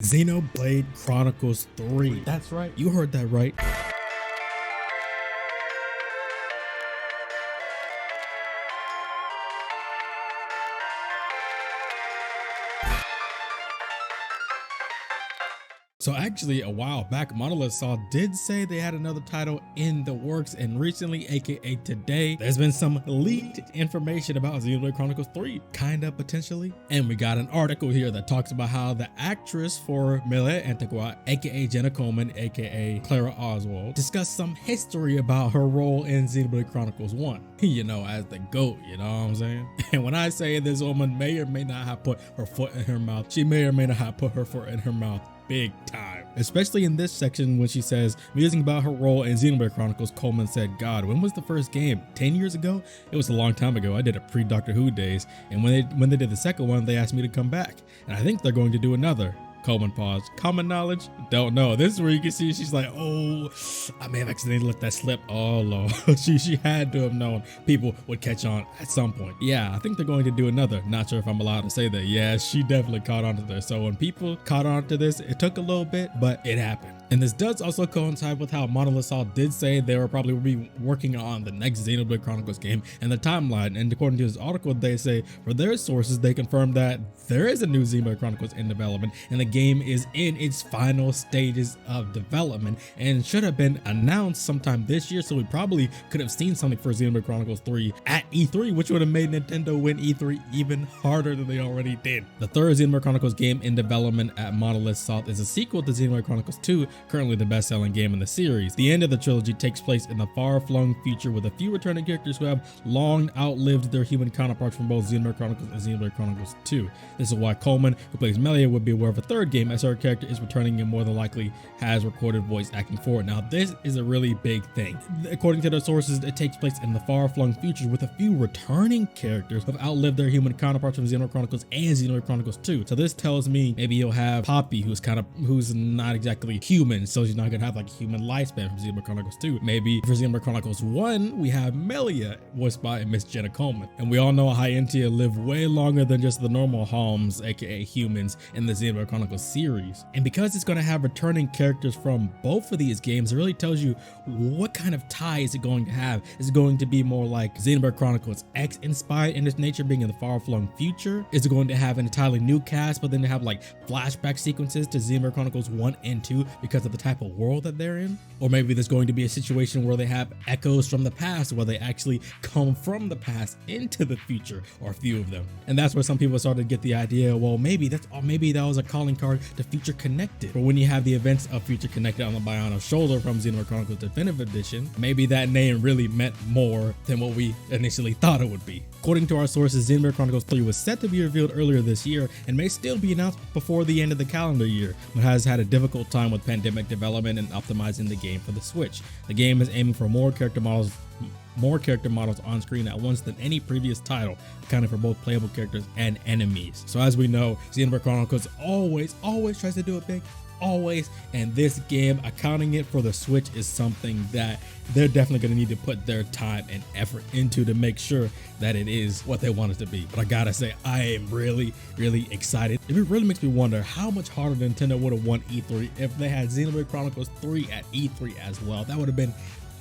Xenoblade Chronicles 3. That's right. You heard that right. So actually, a while back, Monolith Soft did say they had another title in the works, and recently, aka today, there's been some leaked information about Xenoblade Chronicles 3, kinda potentially. And we got an article here that talks about how the actress for Melee Antigua, aka Jenna Coleman, aka Clara Oswald, discussed some history about her role in Xenoblade Chronicles 1. You know, as the GOAT, you know what I'm saying? And when I say this woman may or may not have put her foot in her mouth, she may or may not have put her foot in her mouth big time. Especially in this section when she says, musing about her role in Xenoblade Chronicles, Coleman said, God, when was the first game? 10 years ago? It was a long time ago. I did it pre-Doctor Who days. And when they did the second one, they asked me to come back. And I think they're going to do another. Coleman paused. Common knowledge? Don't know. This is where you can see she's like, oh, I may have accidentally let that slip. Oh, Lord. she had to have known people would catch on at some point. Yeah, I think they're going to do another. Not sure if I'm allowed to say that. Yeah, she definitely caught on to this. So when people caught on to this, it took a little bit, but it happened. And this does also coincide with how Monolith Soft did say they were probably be working on the next Xenoblade Chronicles game and the timeline. And according to this article, they say for their sources, they confirmed that there is a new Xenoblade Chronicles in development and the game is in its final stages of development and should have been announced sometime this year. So we probably could have seen something for Xenoblade Chronicles 3 at E3, which would have made Nintendo win E3 even harder than they already did. The third Xenoblade Chronicles game in development at Monolith Soft is a sequel to Xenoblade Chronicles 2, currently the best-selling game in the series. The end of the trilogy takes place in the far-flung future with a few returning characters who have long outlived their human counterparts from both Xenoblade Chronicles and Xenoblade Chronicles 2. This is why Coleman, who plays Melia, would be aware of a third game, as her character is returning and more than likely has recorded voice acting for it. Now, this is a really big thing. According to their sources, it takes place in the far-flung future with a few returning characters who have outlived their human counterparts from Xenoblade Chronicles and Xenoblade Chronicles 2. So this tells me maybe you'll have Poppy, who's not exactly human, so she's not gonna have like a human lifespan from Xenoblade Chronicles 2. Maybe for Xenoblade Chronicles 1, we have Melia, voiced by Miss Jenna Coleman. And we all know Hyentia live way longer than just the normal Halms, aka humans, in the Xenoblade Chronicles series. And because it's gonna have returning characters from both of these games, it really tells you what kind of tie is it going to have. Is it going to be more like Xenoblade Chronicles X inspired in its nature, being in the far-flung future? Is it going to have an entirely new cast, but then to have like flashback sequences to Xenoblade Chronicles 1 and 2 because of the type of world that they're in? Or maybe there's going to be a situation where they have echoes from the past, where they actually come from the past into the future, or a few of them. And that's where some people started to get the idea, well, maybe that was a calling card to Future Connected. But when you have the events of Future Connected on the Biono's shoulder from Xenoblade Chronicles Definitive Edition, maybe that name really meant more than what we initially thought it would be. According to our sources, Xenoblade Chronicles 3 was set to be revealed earlier this year and may still be announced before the end of the calendar year, but has had a difficult time with pandemic development and optimizing the game for the Switch. The game is aiming for more character models on screen at once than any previous title, accounting for both playable characters and enemies. So as we know, Xenoblade Chronicles always tries to do it big. Always. And this game, accounting it for the Switch, is something that they're definitely going to need to put their time and effort into to make sure that it is what they want it to be. But I gotta say, I am really excited. It really makes me wonder how much harder Nintendo would have won E3 if they had Xenoblade Chronicles 3 at E3 as well. That would have been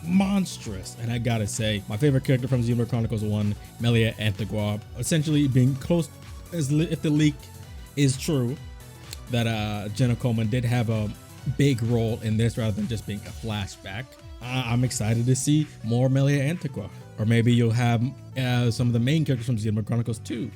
monstrous. And I gotta say, my favorite character from Xenoblade Chronicles 1, Melia Antigua, essentially being close, as if the leak is true, that Jenna Coleman did have a big role in this rather than just being a flashback. I'm excited to see more Melia Antigua. Or maybe you'll have some of the main characters from Xenoblade Chronicles 2.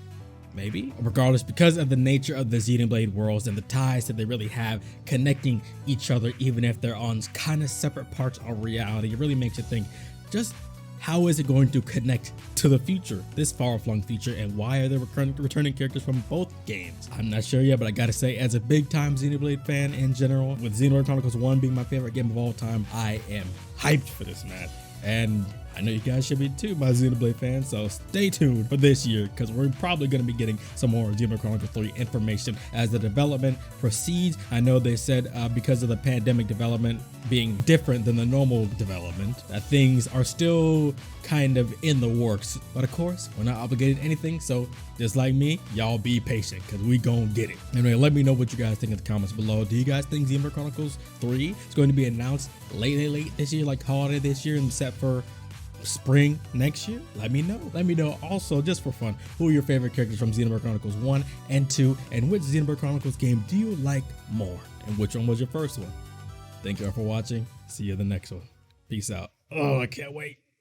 Maybe. Regardless, because of the nature of the Xenoblade worlds and the ties that they really have connecting each other, even if they're on kind of separate parts of reality, it really makes you think, just how is it going to connect to the future, this far-flung future, and why are there returning characters from both games? I'm not sure yet, but I gotta say, as a big-time Xenoblade fan in general, with Xenoblade Chronicles 1 being my favorite game of all time, I am hyped for this, man. And I know you guys should be too, my Xenoblade fans, so stay tuned for this year because we're probably going to be getting some more Xenoblade Chronicles 3 information as the development proceeds. I know they said because of the pandemic development being different than the normal development, that things are still kind of in the works. But of course, we're not obligated to anything, so just like me, y'all be patient because we gonna get it. Anyway, let me know what you guys think in the comments below. Do you guys think Xenoblade Chronicles 3 is going to be announced late this year, like holiday this year, and set for spring next year? Let me know. Let me know also, just for fun, who are your favorite characters from Xenoblade Chronicles 1 and 2, and which Xenoblade Chronicles game do you like more, and which one was your first one? Thank you all for watching. See you in the next one. Peace out. Oh, I can't wait.